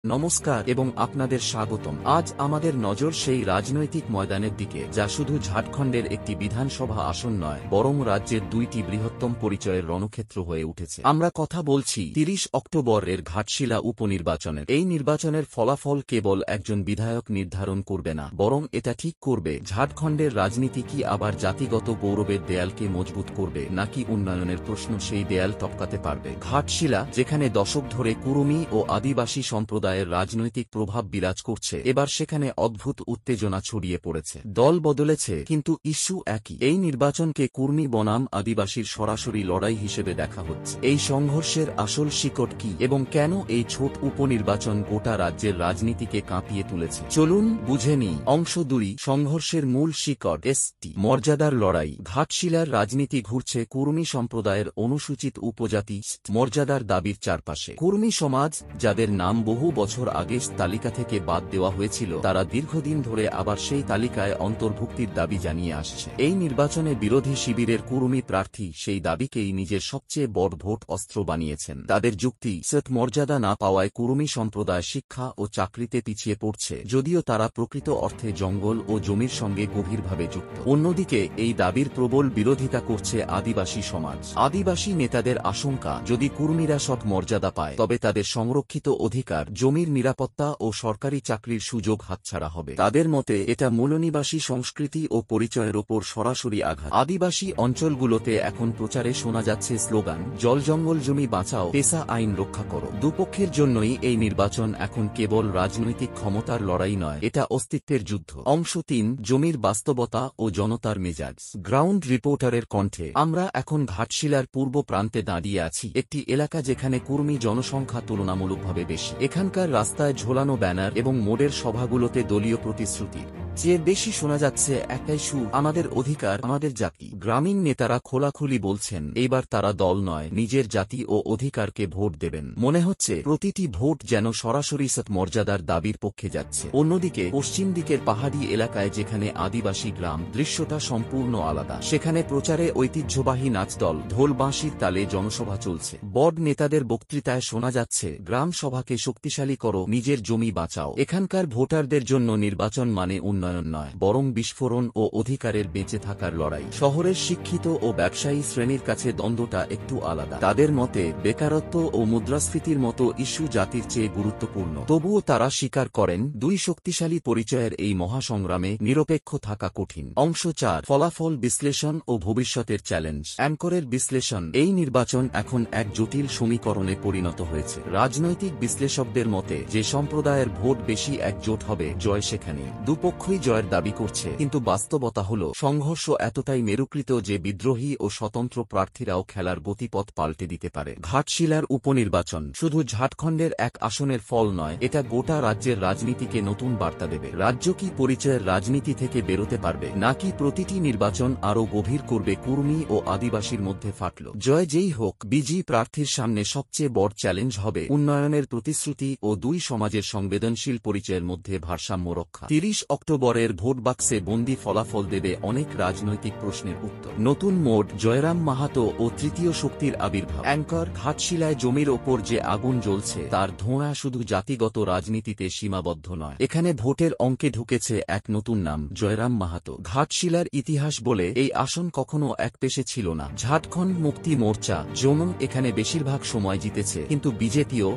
নমস্কার এবং আপনাদের স্বাগতম। আজ আমাদের নজর সেই রাজনৈতিক ময়দানের দিকে যা শুধু ঝাড়খণ্ডের একটি বিধানসভা আসন নয়, বরং রাজ্যের দুইটি বৃহত্তম পরিচয়ের রণক্ষেত্র হয়ে উঠেছে। আমরা কথা বলছি ৩০ অক্টোবরের ঘাটশিলা উপনির্বাচনের। এই নির্বাচনের ফলাফল কেবল একজন বিধায়ক নির্ধারণ করবে না, বরং এটা ঠিক করবে ঝাড়খণ্ডের রাজনীতি কি আবার জাতিগত গৌরবের দেয়ালকে মজবুত করবে, নাকি উন্নয়নের প্রশ্ন সেই দেয়াল টপকাতে পারবে। ঘাটশিলা, যেখানে দশক ধরে কুরুমি ও আদিবাসী সম্প্রদায়ের রাজনৈতিক প্রভাব বিরাজ করছে, এবার সেখানে অদ্ভুত উত্তেজনা ছড়িয়ে পড়েছে। দল বদলেছে, কিন্তু ইস্যু একই। এই নির্বাচনকে কুর্মী বনাম আদিবাসীর সরাসরি লড়াই হিসেবে দেখা হচ্ছে। এই সংঘর্ষের আসল শিকড় কি এবং কেন এই ছোট উপনির্বাচন গোটা রাজ্যের রাজনীতিকে কাঁপিয়ে তুলেছে, চলুন বুঝে নিই। অংশ ২, সংঘর্ষের মূল শিকড়। এসটি মর্যাদার লড়াই। ঘাটশিলার রাজনীতি ঘুরছে কুর্মী সম্প্রদায়ের অনুসূচিত উপজাতি মর্যাদার দাবির চারপাশে। কুর্মী সমাজ, যাদের নাম বহু বছর আগে তালিকা থেকে বাদ দেওয়া হয়েছিল, তারা দীর্ঘদিন ধরে আবার সেই তালিকায় অন্তর্ভুক্তির দাবি জানিয়ে আসছে। এই নির্বাচনে বিরোধী শিবিরের কুর্মী প্রার্থী সেই দাবিকেই নিজের সবচেয়ে বড় ভোট অস্ত্র বানিয়েছেন। তাদের যুক্তি, সেট মর্যাদা না পাওয়ায় কুর্মী সম্প্রদায় শিক্ষা ও চাকরিতে পিছিয়ে পড়ছে, যদিও তারা প্রকৃত অর্থে জঙ্গল ও জমির সঙ্গে গভীরভাবে যুক্ত। অন্যদিকে এই দাবির প্রবল বিরোধিতা করছে আদিবাসী সমাজ। আদিবাসী নেতাদের আশঙ্কা, যদি কুর্মীরা সৎ মর্যাদা পায়, তবে তাদের সংরক্ষিত অধিকার, জমির নিরাপত্তা ও সরকারি চাকরির সুযোগ হাতছাড়া হবে। তাদের মতে এটা মূলনিবাসী সংস্কৃতি ও পরিচয়ের ওপর সরাসরি আঘাত। আদিবাসী অঞ্চলগুলোতে এখন প্রচারে শোনা যাচ্ছে স্লোগান, জল জঙ্গল জমি বাঁচাও, পেশা আইন রক্ষা করো। দুপক্ষের জন্যই এই নির্বাচন এখন কেবল রাজনৈতিক ক্ষমতার লড়াই নয়, এটা অস্তিত্বের যুদ্ধ। অংশ ৩, জমির বাস্তবতা ও জনতার মেজাজ। গ্রাউন্ড রিপোর্টারের কণ্ঠে। আমরা এখন ঘাটশিলার পূর্ব প্রান্তে দাঁড়িয়ে আছি, একটি এলাকা যেখানে কুর্মী জনসংখ্যা তুলনামূলকভাবে বেশি। এখানকার রাস্তায় ঝোলানো ব্যানার এবং মোড়ের সভাগুলোতে দলীয় প্রতিশ্রুতি চেয়ে বেশি শোনা যাচ্ছে একটাই সুর, আমাদের অধিকার, আমাদের জাতি। গ্রামীণ নেতারা খোলাখুলি বলছেন, এইবার তারা দল নয়, নিজের জাতি ও অধিকারকে ভোট দেবেন। মনে হচ্ছে প্রতিটি ভোট যেন সরাসরি সৎ মর্যাদার দাবির পক্ষে যাচ্ছে। অন্যদিকে পশ্চিম দিকের পাহাড়ি এলাকায়, যেখানে আদিবাসী গ্রাম, দৃশ্যটা সম্পূর্ণ আলাদা। সেখানে প্রচারে ঐতিহ্যবাহী নাচদল, ঢোল বাঁশির তালে জনসভা চলছে। বড় নেতাদের বক্তৃতায় শোনা যাচ্ছে, গ্রাম সভাকে শক্তিশালী করো, নিজের জমি বাঁচাও। এখানকার ভোটারদের জন্য নির্বাচন মানে উন্নয়ন নয়, বরং বিস্ফোরণ ও অধিকারের বেঁচে থাকার লড়াই। শহরের শিক্ষিত ও ব্যবসায়ী শ্রেণীর কাছে দ্বন্দ্বটা একটু আলাদা। তাদের মতে বেকারত্ব ও মুদ্রাস্ফীতির মতো ইস্যু জাতির চেয়ে গুরুত্বপূর্ণ। তবুও তারা স্বীকার করেন, দুই শক্তিশালী পরিচয়ের এই মহাসংগ্রামে নিরপেক্ষ থাকা কঠিন। অংশ ৪, ফলাফল বিশ্লেষণ ও ভবিষ্যতের চ্যালেঞ্জ। অ্যাঙ্করের বিশ্লেষণ। এই নির্বাচন এখন এক জটিল সমীকরণে পরিণত হয়েছে। রাজনৈতিক বিশ্লেষকদের মতে, যে সম্প্রদায়ের ভোট বেশি একজোট হবে, জয় সেখানে। দুপক্ষই জয়ের দাবি করছে, কিন্তু বাস্তবতা হল সংঘর্ষ এতটাই মেরুকৃত যে বিদ্রোহী ও স্বতন্ত্র প্রার্থীরাও খেলার গতিপথ পাল্টে দিতে পারে। ঘাটশিলার উপনির্বাচন শুধু ঝাড়খণ্ডের এক আসনের ফল নয়, এটা গোটা রাজ্যের রাজনীতিকে নতুন বার্তা দেবে। রাজ্য কি পরিচয়ের রাজনীতি থেকে বেরোতে পারবে, নাকি প্রতিটি নির্বাচন আরও গভীর করবে কুর্মী ও আদিবাসীর মধ্যে ফাটল। জয় যেই হোক, বিজি প্রার্থীর সামনে সবচেয়ে বড় চ্যালেঞ্জ হবে উন্নয়নের প্রতিশ্রুতি ও দুই সমাজের সংবেদনশীল পরিচয়ের মধ্যে ভারসাম্য রক্ষা। ৩০ অক্টোবরের ভোট বাক্সে বন্দি ফলাফল দেবে অনেক রাজনৈতিক প্রশ্নের উত্তর। নতুন মোড়, জয়রাম মাহাতো ও তৃতীয় শক্তির আবির্ভাব। অ্যাঙ্কর, ঘাটশিলায় জমির ওপর যে আগুন জ্বলছে, তার ধোঁয়া শুধু জাতিগত রাজনীতিতে সীমাবদ্ধ নয়। এখানে ভোটের অঙ্কে ঢুকেছে এক নতুন নাম, জয়রাম মাহাতো। ঘাটশিলার ইতিহাস বলে এই আসন কখনো একপেশে ছিল না। ঝাড়খণ্ড মুক্তি মোর্চা যেমন এখানে বেশিরভাগ সময় জিতেছে, কিন্তু বিজেপিও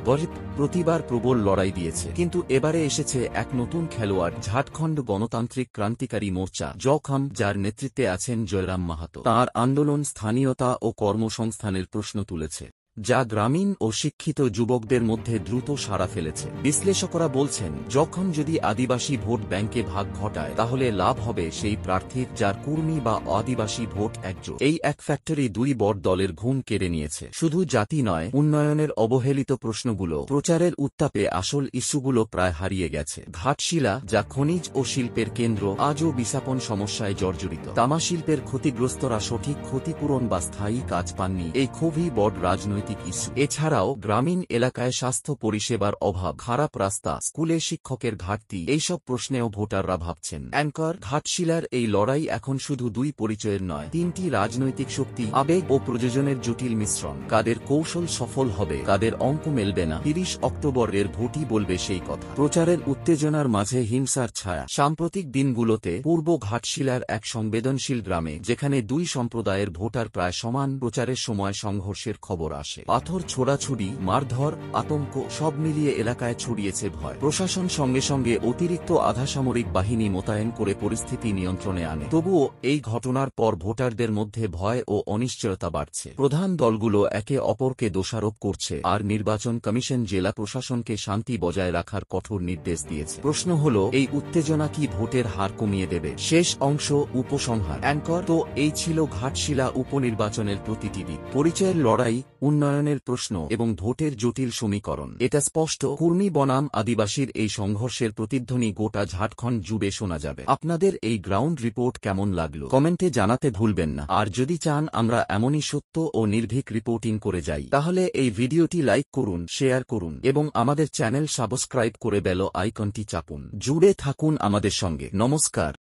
প্রতিবার প্রবল লড়াই দিয়েছে। কিন্তু এবারে এসেছে এক নতুন খেলোয়াড়, ঝাড়খণ্ড গণতান্ত্রিক ক্রান্তিকারী মোর্চা জখম, যার নেতৃত্বে আছেন জয়রাম মাহাতো। তাঁর আন্দোলন স্থানীয়তা ও কর্মসংস্থানের প্রশ্ন তুলেছে, যা গ্রামীণ ও শিক্ষিত যুবকদের মধ্যে দ্রুত সাড়া ফেলেছে। বিশ্লেষকরা বলছেন, যখন যদি আদিবাসী ভোট ব্যাংকে ভাগ ঘটায়, তাহলে লাভ হবে সেই প্রার্থীর যার কুর্মী বা আদিবাসী ভোট একজোট। এই এক ফ্যাক্টরি দুই বড় দলের ঘুম কেড়ে নিয়েছে। শুধু জাতি নয়, উন্নয়নের অবহেলিত প্রশ্নগুলো, প্রচারের উত্তাপে আসল ইস্যুগুলো প্রায় হারিয়ে গেছে। ঘাটশিলা, যা খনিজ ও শিল্পের কেন্দ্র, আজও বিস্ফোরণ সমস্যায় জর্জরিত। তামাশিল্পের ক্ষতিগ্রস্তরা সঠিক ক্ষতিপূরণ বা স্থায়ী কাজ পাননি। এই খুবই বড় রাজনৈতিক রাজনৈতিক ইস্যু। এছাড়াও গ্রামীণ এলাকায় স্বাস্থ্য পরিষেবার অভাব, খারাপ রাস্তা, স্কুলে শিক্ষকের ঘাটতি, এইসব প্রশ্নেও ভোটাররা ভাবছেন। অ্যাঙ্কর, ঘাটশিলার এই লড়াই এখন শুধু দুই পরিচয়ের নয়, তিনটি রাজনৈতিক শক্তি, আবেগ ও প্রযোজনের জটিল মিশ্রণ। কাদের কৌশল সফল হবে, কাদের অঙ্ক মেলবে না, 30 অক্টোবরের ভোটই বলবে সেই কথা। প্রচারের উত্তেজনার মাঝে হিংসার ছায়া। সাম্প্রতিক দিনগুলোতে পূর্ব ঘাটশিলার এক সংবেদনশীল গ্রামে, যেখানে দুই সম্প্রদায়ের ভোটার প্রায় সমান, প্রচারের সময় সংঘর্ষের খবর আসে। পাথর ছোড়াছুড়ি, মারধর, আতঙ্ক, সব মিলিয়ে এলাকায় ছড়িয়েছে ভয়। প্রশাসন সঙ্গে সঙ্গে অতিরিক্ত আধাসামরিক বাহিনী মোতায়েন করে পরিস্থিতি নিয়ন্ত্রণে আনে। তবুও এই ঘটনার পর ভোটারদের মধ্যে ভয় ও অনিশ্চয়তা বাড়ছে। প্রধান দলগুলো একে অপরকে দোষারোপ করছে, আর নির্বাচন কমিশন জেলা প্রশাসনকে শান্তি বজায় রাখার কঠোর নির্দেশ দিয়েছে। প্রশ্ন হল, এই উত্তেজনা কি ভোটের হার কমিয়ে দেবে? শেষ অংশ, উপসংহার। অ্যাঙ্কর, তো এই ছিল ঘাটশিলা উপনির্বাচনের প্রতিটি দিক। পরিচয়ের লড়াই, উন্নয়নের প্রশ্ন এবং ভোটের জটিল সমীকরণ। এটা স্পষ্ট, কুর্মী বনাম আদিবাসীর এই সংঘর্ষের প্রতিধ্বনি গোটা ঝাড়খণ্ড জুড়ে শোনা যাবে। আপনাদের এই গ্রাউন্ড রিপোর্ট কেমন লাগলো কমেন্টে জানাতে ভুলবেন না। আর যদি চান আমরা এমনই সত্য ও নির্ভীক রিপোর্টিং করে যাই, তাহলে এই ভিডিওটি লাইক করুন, শেয়ার করুন এবং আমাদের চ্যানেল সাবস্ক্রাইব করে বেল আইকনটি চাপুন। জুড়ে থাকুন আমাদের সঙ্গে। নমস্কার।